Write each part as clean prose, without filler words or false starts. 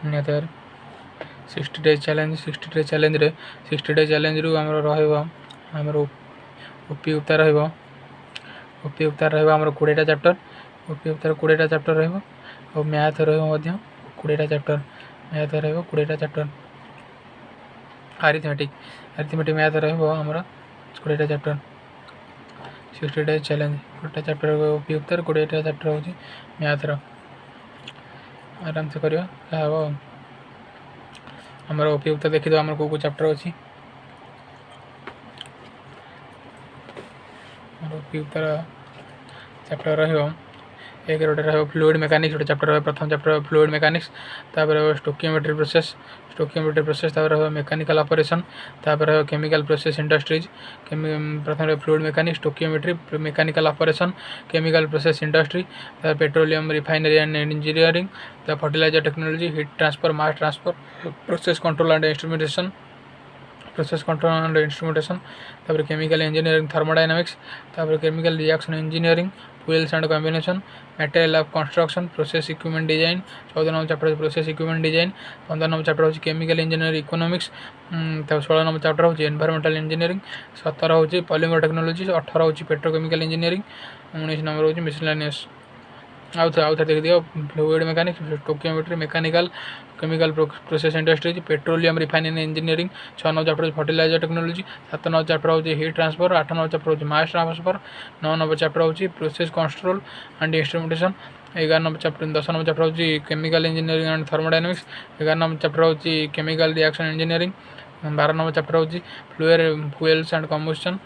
निहत 60 days challenge 60 days challenge रे 60 days challenge रु हमर रहइबो हमर ओपी उतार रहइबो ओपी उतार रहइबो हमर 20टा चैप्टर ओपी उतार 20टा चैप्टर रहइबो और मैथ रहइबो मध्य 20टा चैप्टर मैथ रहइबो 20टा चैप्टर अरिथमेटिक मैथ रहइबो हमर 20टा चैप्टर 60 डेज चैलेंज 20टा चैप्टर ओपी उतार 20टा चैप्टर होची मैथ रो आराम से करियो कहबो हमर ओपी उतार देखि दो हमर को चैप्टर अछि ओपी उतार चैप्टर रहइबो एक रोटे रहो फ्लूइड मैकेनिक्स गोटे चैप्टर रहो प्रथम चैप्टर फ्लूइड मैकेनिक्स तापर स्टोकियोमेट्री प्रोसेस तापर रहो मैकेनिकल ऑपरेशन तापर रहो केमिकल प्रोसेस इंडस्ट्रीज प्रथम fluid mechanics stoichiometry mechanical operation chemical process industry तापर पेट्रोलियम रिफाइनरी एंड इंजीनियरिंग तापर fertilizer technology heat transfer mass transfer process control and instrumentation तापर chemical engineering thermodynamics तापर chemical reaction engineering fuels and combination material of construction process equipment design 14 number chapter process equipment design 15 number chapter होची chemical engineering economics तब 16 number chapter होची environmental engineering 17 होची polymer technology 18 होची petrochemical engineering 19 number होची miscellaneous आउ देख दियो fluid mechanics stoichiometry mechanical chemical process industries petroleum refinery engineering 6 number chapter fertilizer technology 7 number chapter होची हीट ट्रांसफर 8 नंबर चैप्टर होची मास ट्रांसफर 9 नंबर चैप्टर होची process control and instrumentation 11 number chapter 10 number chapter होची chemical engineering and thermodynamics 11 number chapter होची chemical reaction engineering 12 number chapter होची fuels and combustion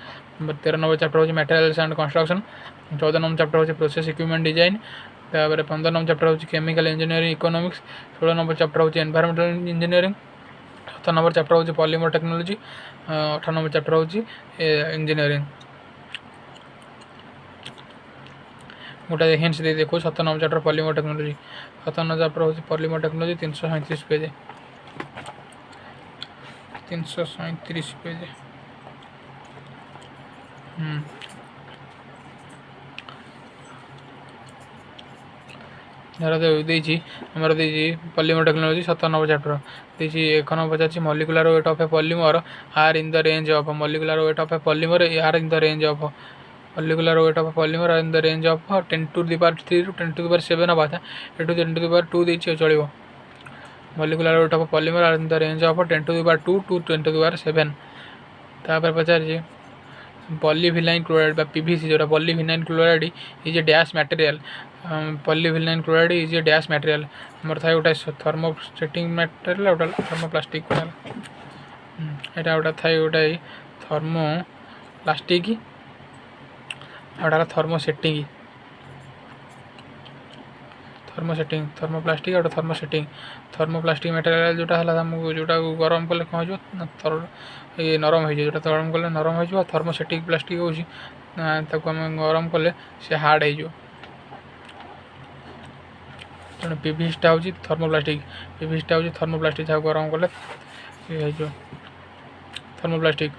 13 number chapter होची materials and construction 14 number chapter होची process equipment design तापर 15 number chapter होची chemical engineering economics 16 number chapter होची environmental engineering 17 number chapter होची polymer technology 18 number chapter होची engineering गोटे hints दे देखो 17 number chapter polymer technology 17 number chapter होची पॉलीमर टेक्नोलॉजी 337 पेज 337 पेज धर देजी आमर देजी पॉलीमर टेक्नोलॉजी 17 नंबर चैप्टर देजी 1 नंबर पचासी molecular weight of a polymer are in the range of molecular weight of a polymer are in the range of molecular weight of a polymer are in the range of 10 to the power 3 to 10 to the power 7 हवा था एटू 10 to the power 2 देछि चलिबो molecular weight of a polymer are in the range of 10 to the power 2 to 10 to the power 7 तापर पचार जे polyvinyl chloride बा PVC जोटा polyvinyl chloride is a dash material polyvinyl chloride is a dash material हमर थाय गोटा थर्मोस्टेटिंग material गोटा thermoplastic एटा गोटा थाय गोटा थर्मोप्लास्टिक गोटा थर्मोसेटिंग थर्मोप्लास्टिक और थर्मोप्लास्टिक मटेरियल जोटा हला हमको जोटा गरम कले कौन हो ये नरम हो जोटा गरम कले नरम हो थर्मोसेटिक प्लास्टिक हो गरम कले से हार्ड हो तेणु पीवीसीटा हूँ थर्मोप्लास्टिक जहाँ गरम कले thermoplastic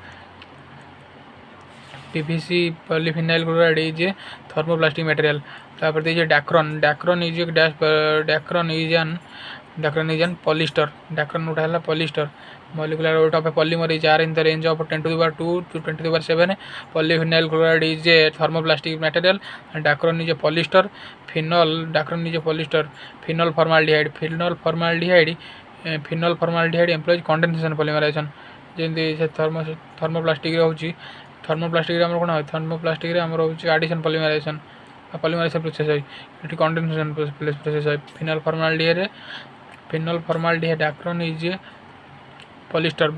PVC polyvinyl chloride is a thermoplastic material तापर दे Dacron is an polyester Dacron उठा है polyester molecular weight of a polymer is are in the range of 10 to the power 2 to 10 to the power 7 polyvinyl chloride is a thermoplastic material Dacron is a polyester Dacron is a polyester phenol formaldehyde employs condensation polymerization जेमती thermoplastic होची thermoplastic रे हमर कोन है thermoplastic रे हमर होची addition polymerization process है एटी कंडेंसेशन प्रोसेस है phenol formaldehyde Dacron is a polyester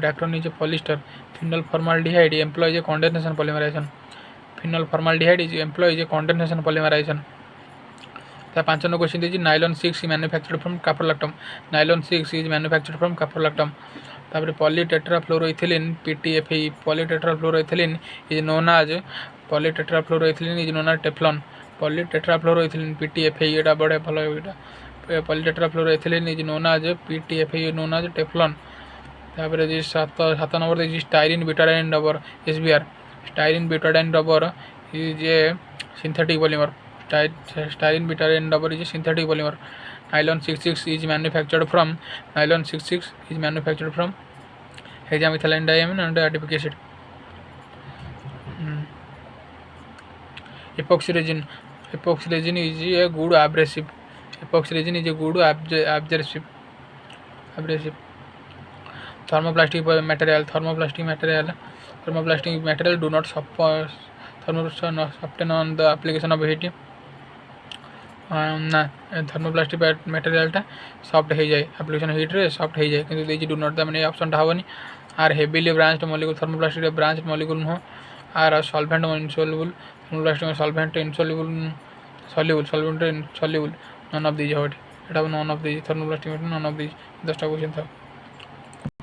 phenol formaldehyde employs condensation polymerization phenol formaldehyde is employs condensation polymerization ता 5 नंबर क्वेश्चन दीजिए nylon 6 manufactured from caprolactam nylon 6 is manufactured from caprolactam तापर polytetrafluoroethylene PTFE polytetrafluoroethylene is known as Teflon polytetrafluoroethylene PTFE एटा बड़े भलो एटा polytetrafluoroethylene is known as PTFE known as Teflon तापर जे 7 number they styrene butadiene rubber SBR styrene butadiene rubber is a synthetic polymer styrene butadiene rubber is a synthetic polymer nylon 66 is manufactured from hexamethylene diamine and adipic acid. Epoxy resin is a good abrasive. Thermoplastic material do not soften on the application of heat. ना thermoplastic मटेरियलटा soft हो जाए application heat रे soft हो जाए किंतु this do not the माने option हबनी are heavily branched molecule thermoplastic branched molecule नुह आर सॉल्वेंट इनसॉल्युबल थर्मोप्लास्टिक में solvent insoluble solvent insoluble none of these हट एटा none of these thermoplastic none of these 10टा क्वेश्चन था।